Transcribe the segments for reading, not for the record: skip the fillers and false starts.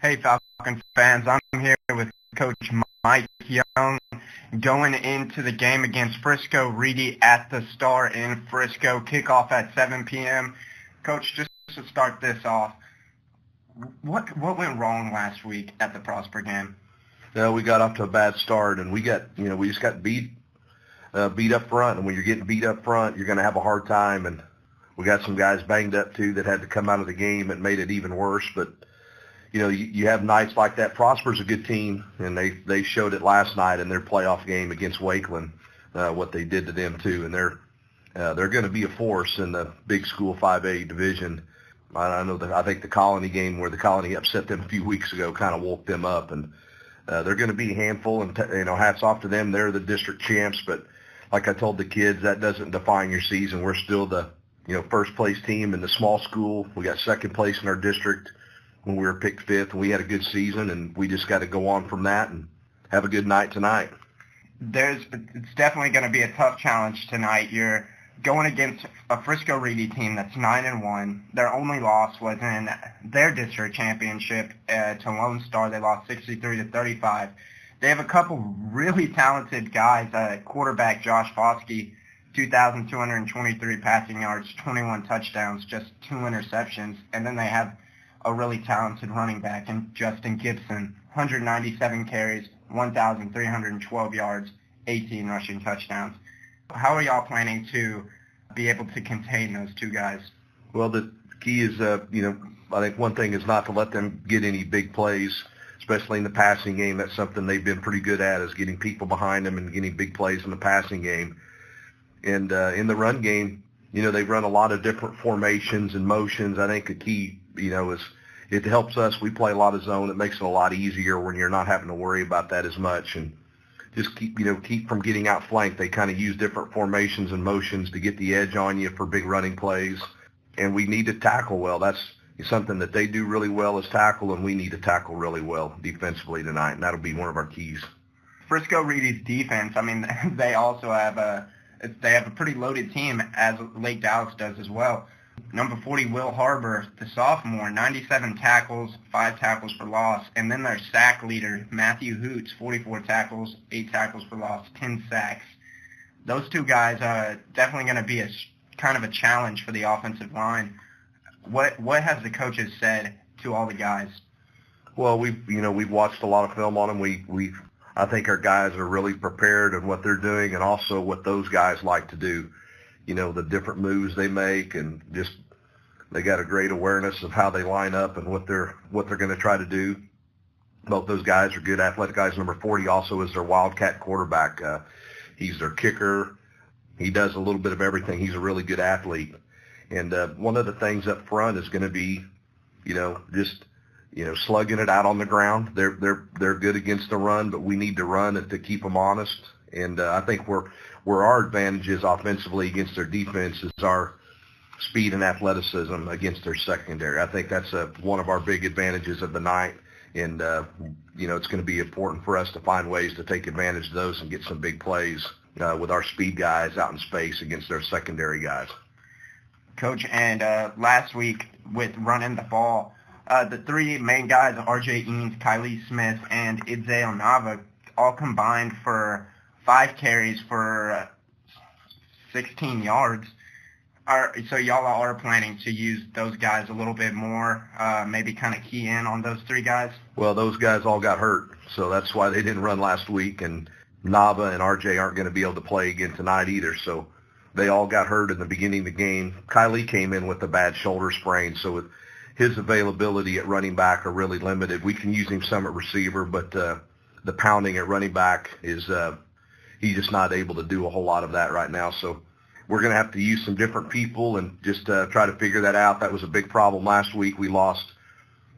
Hey, Falcon fans. I'm here with Coach Mike Young going into the game against Frisco Reedy at the Star in Frisco. Kickoff at 7 p.m. Coach, just to start this off, what went wrong last week at the Prosper game? We got off to a bad start, and we just got beat up front. And when you're getting beat up front, you're going to have a hard time. And we got some guys banged up too that had to come out of the game. It made it even worse. But you have nights like that. Prosper's a good team, and they showed it last night in their playoff game against Wakeland, what they did to them too. And they're going to be a force in the big school 5A division. I think the Colony game where the Colony upset them a few weeks ago kind of woke them up, and they're going to be a handful. And hats off to them. They're the district champs. But like I told the kids, that doesn't define your season. We're still the first place team in the small school. We got second place in our district when we were picked fifth, and we had a good season, and we just got to go on from that and have a good night tonight. It's definitely going to be a tough challenge tonight. You're going against a Frisco Reedy team that's 9-1. Their only loss was in their district championship to Lone Star. They lost 63-35. They have a couple really talented guys. Quarterback Josh Foskey, 2,223 passing yards, 21 touchdowns, just 2 interceptions, and then they have a really talented running back in Justin Gibson, 197 carries, 1,312 yards, 18 rushing touchdowns. How are y'all planning to be able to contain those two guys? Well, the key is, I think one thing is not to let them get any big plays, especially in the passing game. That's something they've been pretty good at, is getting people behind them and getting big plays in the passing game. And in the run game, they've run a lot of different formations and motions. I think the key, is it helps us. We play a lot of zone. It makes it a lot easier when you're not having to worry about that as much. And just keep from getting outflanked. They kind of use different formations and motions to get the edge on you for big running plays. And we need to tackle well. That's something that they do really well, is tackle, and we need to tackle really well defensively tonight, and that'll be one of our keys. Frisco Reedy's defense, they also have a pretty loaded team, as Lake Dallas does as well. Number 40, Will Harbor, the sophomore, 97 tackles, 5 tackles for loss. And then their sack leader, Matthew Hoots, 44 tackles, 8 tackles for loss, 10 sacks. Those two guys are definitely going to be kind of a challenge for the offensive line. What has the coaches said to all the guys? Well, we've watched a lot of film on them. I think our guys are really prepared in what they're doing, and also what those guys like to do. The different moves they make, and just they got a great awareness of how they line up and what they're going to try to do. Both those guys are good athletic guys. Number 40 also is their Wildcat quarterback. He's their kicker. He does a little bit of everything. He's a really good athlete. And one of the things up front is going to be, slugging it out on the ground. They're good against the run, but we need to run to keep them honest. And I think where our advantage is offensively against their defense is our speed and athleticism against their secondary. I think that's one of our big advantages of the night. And, it's going to be important for us to find ways to take advantage of those and get some big plays with our speed guys out in space against their secondary guys. Coach, and last week with running the ball, the three main guys, R.J. Eanes, Kylie Smith, and Idzeo Nava, all combined for 5 carries for 16 yards. So y'all are planning to use those guys a little bit more, maybe kind of key in on those 3 guys? Well, those guys all got hurt, so that's why they didn't run last week, and Nava and RJ aren't going to be able to play again tonight either, so they all got hurt in the beginning of the game. Kylie came in with a bad shoulder sprain, so his availability at running back are really limited. We can use him some at receiver, but the pounding at running back is he's just not able to do a whole lot of that right now. So we're going to have to use some different people and just try to figure that out. That was a big problem last week. We lost,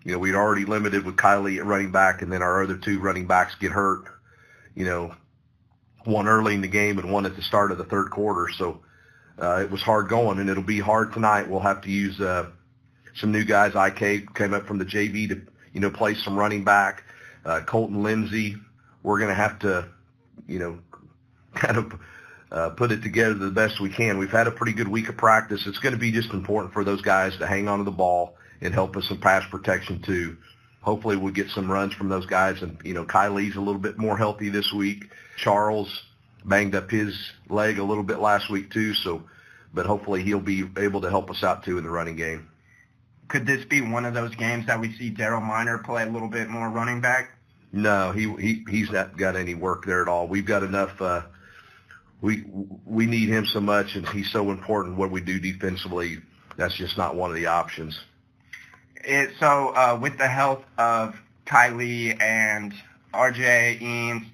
we'd already limited with Kylie at running back, and then our other 2 running backs get hurt, one early in the game and one at the start of the third quarter. So it was hard going, and it'll be hard tonight. We'll have to use some new guys. IK came up from the JV to, play some running back. Colton Lindsay, we're going to have to, kind of put it together the best we can. We've had a pretty good week of practice. It's going to be just important for those guys to hang on to the ball and help us in pass protection too. hopefully we'll get some runs from those guys. And, Kylie's a little bit more healthy this week. Charles banged up his leg a little bit last week too, but hopefully he'll be able to help us out too in the running game. Could this be one of those games that we see Daryl Minor play a little bit more running back? No, he's not got any work there at all. We've got enough. We need him so much, and he's so important what we do defensively. That's just not one of the options. So with the health of Kylie and RJ Eames,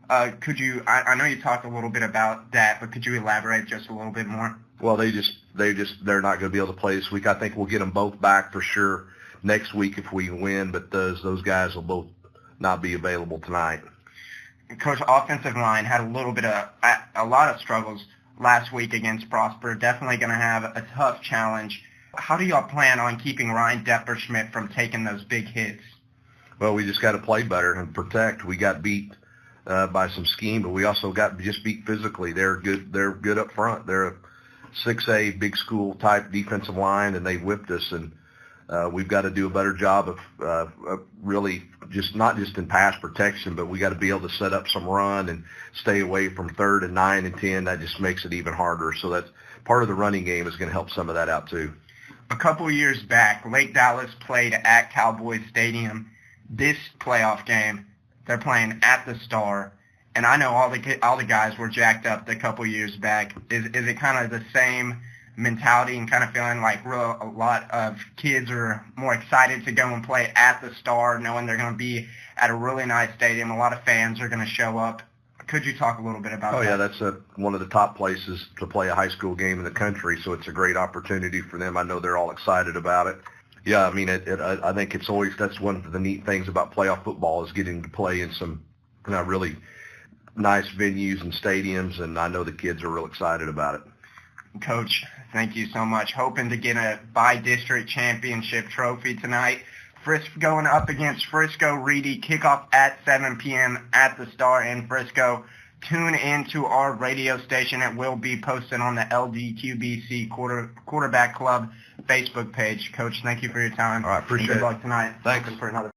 I know you talked a little bit about that, but could you elaborate just a little bit more? Well, they're not going to be able to play this week. I think we'll get them both back for sure next week if we win, but those guys will both not be available tonight. Coach, offensive line had a lot of struggles last week against Prosper. Definitely going to have a tough challenge. How do y'all plan on keeping Ryan Depperschmidt from taking those big hits? Well, we just got to play better and protect. We got beat by some scheme, but we also got just beat physically. They're good. They're good up front. They're a 6A big school type defensive line, and they whipped us. And we've got to do a better job of really not just in pass protection, but we got to be able to set up some run and stay away from 3rd and 9 and 10. That just makes it even harder. So that's part of the running game is going to help some of that out too. A couple years back, Lake Dallas played at Cowboys Stadium. This playoff game, they're playing at the Star, and I know all the guys were jacked up a couple years back. Is it kind of the same mentality and kind of feeling like a lot of kids are more excited to go and play at the Star, knowing they're going to be at a really nice stadium? A lot of fans are going to show up. Could you talk a little bit about that? Oh, yeah, that's one of the top places to play a high school game in the country, so it's a great opportunity for them. I know they're all excited about it. Yeah, I mean, I think that's one of the neat things about playoff football is getting to play in some really nice venues and stadiums, and I know the kids are real excited about it. Coach, thank you so much. Hoping to get a by-district championship trophy tonight. Frisco going up against Frisco Reedy. Kickoff at 7 p.m. at the Star in Frisco. Tune in to our radio station. It will be posted on the LDQBC Quarterback Club Facebook page. Coach, thank you for your time. All right, appreciate it. Good luck tonight. Thanks. For another